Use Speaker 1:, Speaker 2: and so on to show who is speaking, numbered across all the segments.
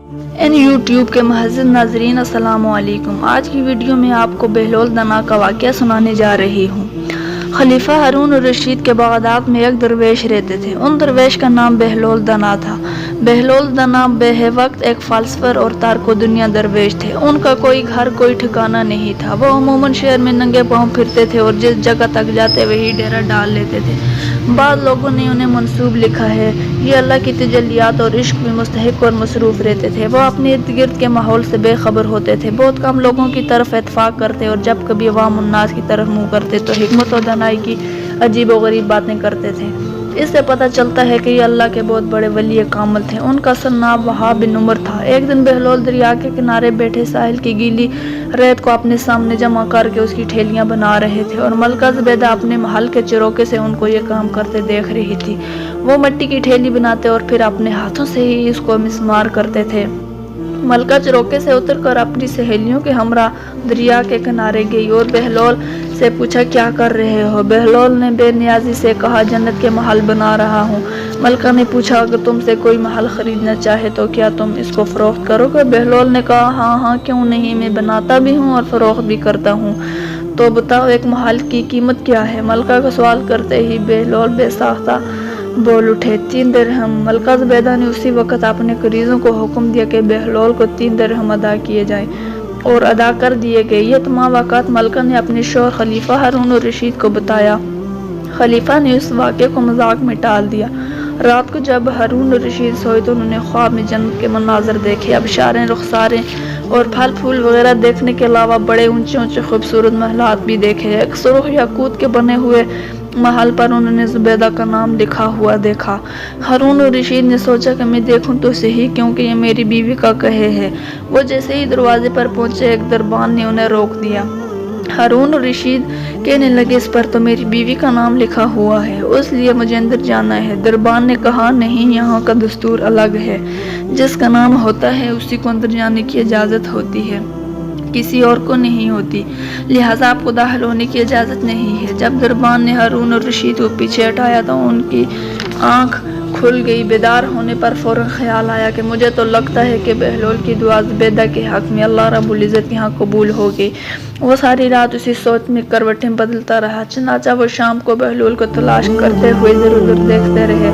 Speaker 1: ان YouTube کے معزز ناظرین السلام علیکم۔ آج کی ویڈیو میں آپ کو بہلول دنا کا واقعہ سنانے جا رہی ہوں۔ خلیفہ ہارون الرشید کے بغداد میں ایک درویش رہتے تھے۔ ان درویش کا نام بہلول دنا تھا۔ بہلول دنا بے وقت ایک فلسفر اور تارک و دنیا درویش تھے۔ ان کا کوئی گھر کوئی ٹھکانہ نہیں تھا۔ وہ عموماً شہر میں ننگے پاؤں پھرتے تھے اور جس جگہ تک جاتے وہی ڈیرا ڈال لیتے تھے۔ بعض لوگوں نے انہیں منسوب لکھا ہے یہ اللہ کی تجلیات اور عشق میں مستحق اور مصروف رہتے تھے۔ وہ اپنے ارد گرد کے ماحول سے بے خبر ہوتے تھے، بہت کم لوگوں کی طرف اتفاق کرتے اور جب کبھی عوام الناس کی طرف منہ کرتے تو حکمت و دانائی کی عجیب و غریب باتیں کرتے تھے۔ اس سے پتہ چلتا ہے کہ یہ اللہ کے بہت بڑے ولی کامل تھے۔ ان کا اصل نام وہاب بن عمر تھا۔ ایک دن بہلول دریا کے کنارے بیٹھے ساحل کی گیلی ریت کو اپنے سامنے جمع کر کے اس کی ٹھیلیاں بنا رہے تھے اور ملکہ زبیدہ اپنے محل کے چروکے سے ان کو یہ کام کرتے دیکھ رہی تھی۔ وہ مٹی کی ٹھیلی بناتے اور پھر اپنے ہاتھوں سے ہی اس کو مسمار کرتے تھے۔ ملکہ چروکے سے اتر کر اپنی سہیلیوں کے ہمراہ دریا کے کنارے گئی اور بہلول سے پوچھا کیا کر رہے ہو؟ بہلول نے بے نیازی سے کہا جنت کے محل بنا رہا ہوں۔ ملکہ نے پوچھا اگر تم سے کوئی محل خریدنا چاہے تو کیا تم اس کو فروخت کرو گے؟ بہلول نے کہا ہاں کیوں نہیں، میں بناتا بھی ہوں اور فروخت بھی کرتا ہوں۔ تو بتاؤ ایک محل کی قیمت کیا ہے؟ ملکہ کا سوال کرتے ہی بہلول بے ساختہ بول اٹھے 3 درہم۔ ملکہ زبیدہ نے اسی وقت اپنے قریضوں کو حکم دیا کہ بہلول کو 3 درہم ادا کیے جائیں اور ادا کر دیے گئے۔ یہ تمام واقعات ملکہ نے اپنے شوہر خلیفہ ہارون الرشید کو بتایا۔ خلیفہ نے اس واقعے کو مذاق میں ٹال دیا۔ رات کو جب ہارون الرشید سوئے تو انہوں نے خواب میں جنت کے مناظر دیکھے، ابشاریں، رخساریں اور پھل پھول وغیرہ دیکھنے کے علاوہ بڑے اونچے خوبصورت محلات بھی دیکھے۔ ایک سرخ یاقوت کے بنے ہوئے محل پر انہوں نے زبیدہ کا نام لکھا ہوا دیکھا۔ ہارون الرشید نے سوچا کہ میں دیکھوں تو صحیح کیونکہ یہ میری بیوی کا کہے ہے۔ وہ جیسے ہی دروازے پر پہنچے ایک دربان نے انہیں روک دیا۔ ہارون الرشید کہنے لگے اس پر تو میری بیوی کا نام لکھا ہوا ہے، اس لیے مجھے اندر جانا ہے۔ دربان نے کہا نہیں، یہاں کا دستور الگ ہے، جس کا نام ہوتا ہے اسی کو اندر جانے کی اجازت ہوتی ہے، کسی اور کو نہیں ہوتی، لہٰذا آپ کو داخل ہونے کی اجازت نہیں ہے۔ جب دربان نے ہارون الرشید کو پیچھے ہٹایا تو ان کی آنکھ کھل گئی۔ بیدار ہونے پر فوراً خیال آیا کہ مجھے تو لگتا ہے کہ بہلول کی دعا زبیدہ کے حق میں اللہ رب العزت کے ہاں قبول ہو گئی۔ وہ ساری رات اسی سوچ میں کروٹیں بدلتا رہا۔ چنانچہ وہ شام کو بہلول کو تلاش کرتے ہوئے ادھر ادھر دیکھتے رہے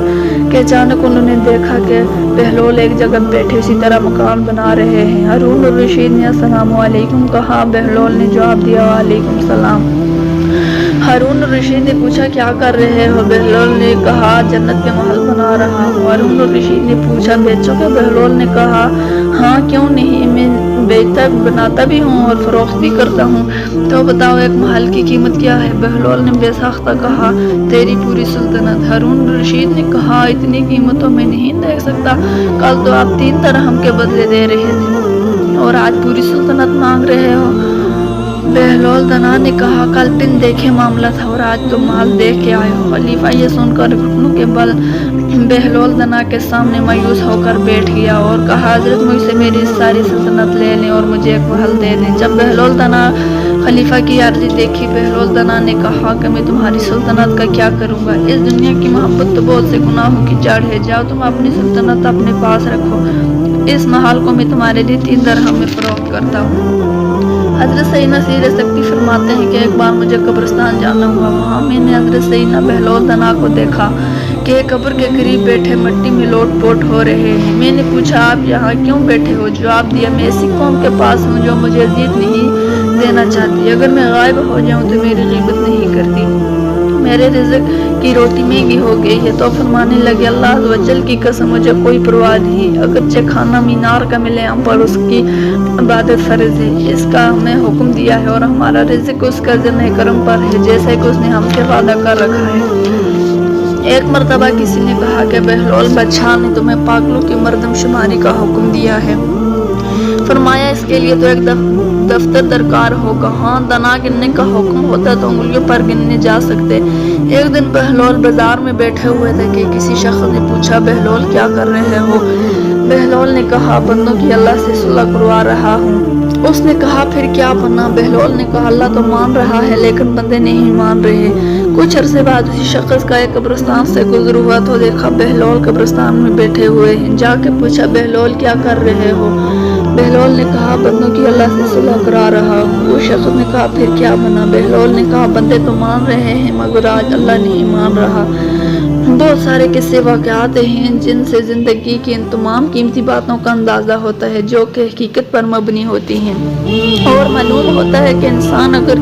Speaker 1: کہ اچانک انہوں نے دیکھا کہ بہلول ایک جگہ بیٹھے اسی طرح مکان بنا رہے ہیں۔ ہارون الرشید نے السلام علیکم کہا۔ بہلول نے جواب دیا وعلیکم السلام۔ ہارون الرشید نے پوچھا کیا کر رہے ہو؟ بہلول نے کہا جنت کے محل بنا رہا ہوں۔ ہارون الرشید نے پوچھا بیچو گے؟ بہلول نے کہا ہاں کیوں نہیں، میں بیچتا بناتا بھی ہوں اور فروخت بھی کرتا ہوں۔ تو بتاؤ ایک محل کی قیمت کیا ہے؟ بہلول نے بے ساختہ کہا تیری پوری سلطنت۔ ہارون الرشید نے کہا اتنی قیمت تو میں نہیں دے سکتا، کل تو آپ 3 درہم کے بدلے دے رہے تھے اور آج پوری سلطنت مانگ رہے ہو۔ بہلول دنا نے کہا کل بن دیکھے معاملہ تھا اور آج تم محل دیکھ کے آئے ہو۔ خلیفہ یہ سن کر گھٹنوں کے بل بہلول دنا کے سامنے مایوس ہو کر بیٹھ گیا اور کہا حضرت مجھ سے میری ساری سلطنت لے لیں اور مجھے ایک محل دے دیں۔ جب بہلول دنا خلیفہ کی عرضی دیکھی، بہلول دنا نے کہا کہ میں تمہاری سلطنت کا کیا کروں گا؟ اس دنیا کی محبت تو بہت سے گناہوں کی جڑ ہے، جاؤ تم اپنی سلطنت اپنے پاس رکھو، اس محل کو میں تمہارے لیے 3 درہم میں فروخت کرتا ہوں۔ حضرت سیدنا سیر سکتی فرماتے ہیں کہ ایک بار مجھے قبرستان جانا ہوا، وہاں میں نے حضرت سیدنا بہلول دنا کو دیکھا کہ قبر کے قریب بیٹھے مٹی میں لوٹ پوٹ ہو رہے ہیں۔ میں نے پوچھا آپ یہاں کیوں بیٹھے ہو؟ جواب دیا میں ایسی قوم کے پاس ہوں جو مجھے اذیت نہیں دینا چاہتی، اگر میں غائب ہو جاؤں تو میری غیبت نہیں کرتی، میرے رزق کی روٹی مہنگی ہو گئی ہے۔ تو فرمانے لگے اللہ عز و جل کی قسم مجھے کوئی پرواہ نہیں، اگرچہ کھانا مینار کا ملے ہم پر اس کی عبادت فرض ہے، اس کا ہمیں حکم دیا ہے اور ہمارا رزق اس کا ذمہ کرم پر ہے جیسا کہ اس نے ہم سے وعدہ کر رکھا ہے۔ ایک مرتبہ کسی نے کہا کہ بہلول بادشاہ نے تمہیں پاگلوں کی مردم شماری کا حکم دیا ہے، فرمایا اس کے لیے تو ایک دفتر درکار ہوگا۔ ہاں دنا گننے کا حکم ہوتا تو انگلیوں پر گننے جا سکتے۔ ایک دن بہلول بازار میں بیٹھے ہوئے تھے کہ کسی شخص نے پوچھا بہلول کیا کر رہے ہو؟ بہلول نے کہا بندوں کی اللہ سے صلح کروا رہا ہوں اس نے کہا پھر کیا بنا؟ بہلول نے کہا اللہ تو مان رہا ہے لیکن بندے نہیں مان رہے۔ کچھ عرصے بعد اسی شخص کا ایک قبرستان سے گزر ہوا تو دیکھا بہلول قبرستان میں بیٹھے ہوئے ہیں۔ جا کے پوچھا بہلول کیا کر رہے ہو؟ بہلول نے کہا بندوں کی اللہ سے صلح کرا رہا ہوں۔ اس شخص نے کہا پھر کیا بنا؟ بہلول نے کہا بندے تو مان رہے ہیں مگر آج اللہ نہیں مان رہا۔ بہت سارے قصے واقعات ہیں جن سے زندگی کی ان تمام قیمتی باتوں کا اندازہ ہوتا ہے جو کہ حقیقت پر مبنی ہوتی ہیں، اور معلوم ہوتا ہے کہ انسان اگر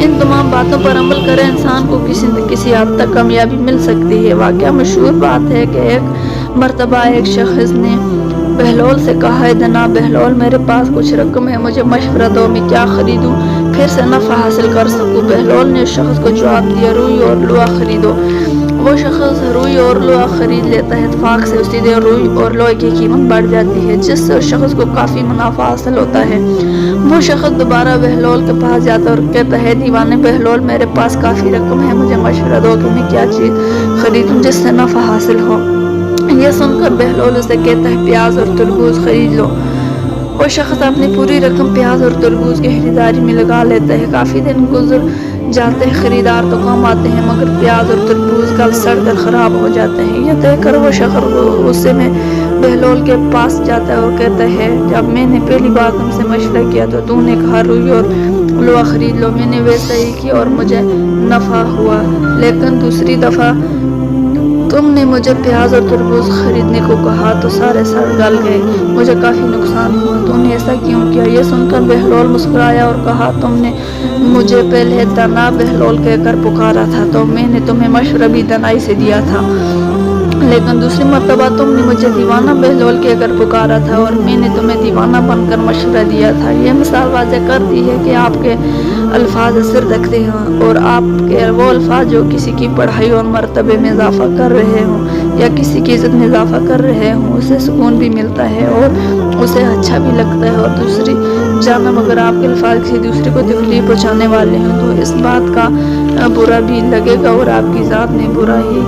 Speaker 1: ان تمام باتوں پر عمل کرے انسان کو کسی نہ کسی حد تک کامیابی مل سکتی ہے۔ واقعہ مشہور بات ہے کہ ایک مرتبہ ایک شخص نے بہلول سے کہا جناب بہلول میرے پاس کچھ رقم ہے، مجھے مشورہ دو میں کیا خریدوں پھر سے نفع حاصل کر سکوں؟ بہلول نے اس شخص کو جواب دیا روئی اور لوہا خریدو۔ وہ شخص روئی اور لوہا خرید لیتا ہے۔ اتفاق سے اسی دن روئی اور لوہے کی قیمت بڑھ جاتی ہے جس سے اس شخص کو کافی منافع حاصل ہوتا ہے۔ وہ شخص دوبارہ بہلول کے پاس جاتا ہے اور کہتا ہے دیوانے بہلول میرے پاس کافی رقم ہے، مجھے مشورہ دو کہ میں کیا چیز خریدوں جس سے نفع حاصل ہو؟ یہ سن کر بہلول اسے کہتا ہے پیاز اور تربوز خرید لو۔ وہ شخص اپنی پوری رقم پیاز اور تربوز کی خریداری میں لگا لیتا ہے۔ کافی دن گزر جاتے ہیں، خریدار تو کم آتے ہیں مگر پیاز اور تربوز گل سڑ کر خراب ہو جاتے ہیں۔ یہ دیکھ کر وہ شخص غصے میں بہلول کے پاس جاتا ہے اور کہتا ہے جب میں نے پہلی بار تم سے مشورہ کیا تو نے کہا روئی اور لوہا خرید لو، میں نے ویسا ہی کیا اور مجھے نفع ہوا، لیکن دوسری دفعہ تم نے مجھے پیاز اور تربوز خریدنے کو کہا تو سارے سڑ گل گئے، مجھے کافی نقصان ہوا، تو نے ایسا کیوں کیا؟ یہ سن کر بہلول مسکرایا اور کہا تم نے مجھے پہلے دانا بہلول کہہ کر پکارا تھا تو میں نے تمہیں مشورہ بھی دانائی سے دیا تھا، لیکن دوسری مرتبہ تم نے مجھے دیوانہ بہلول کہہ کر پکارا تھا اور میں نے تمہیں دیوانہ بن کر مشورہ دیا تھا۔ یہ مثال واضح کرتی ہے کہ آپ کے الفاظ اثر رکھتے ہیں، اور آپ کے وہ الفاظ جو کسی کی پڑھائی اور مرتبے میں اضافہ کر رہے ہوں یا کسی کی عزت میں اضافہ کر رہے ہوں اسے سکون بھی ملتا ہے اور اسے اچھا بھی لگتا ہے، اور دوسری جانب اگر آپ کے الفاظ کسی دوسرے کو تکلیف پہنچانے والے ہیں تو اس بات کا برا بھی لگے گا اور آپ کی ذات میں برا ہی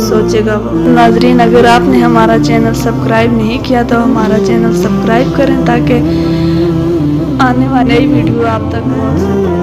Speaker 1: سوچے گا۔ ناظرین اگر آپ نے ہمارا چینل سبسکرائب نہیں کیا تو ہمارا چینل سبسکرائب کریں تاکہ آنے والی ویڈیو آپ تک پہنچ سکے۔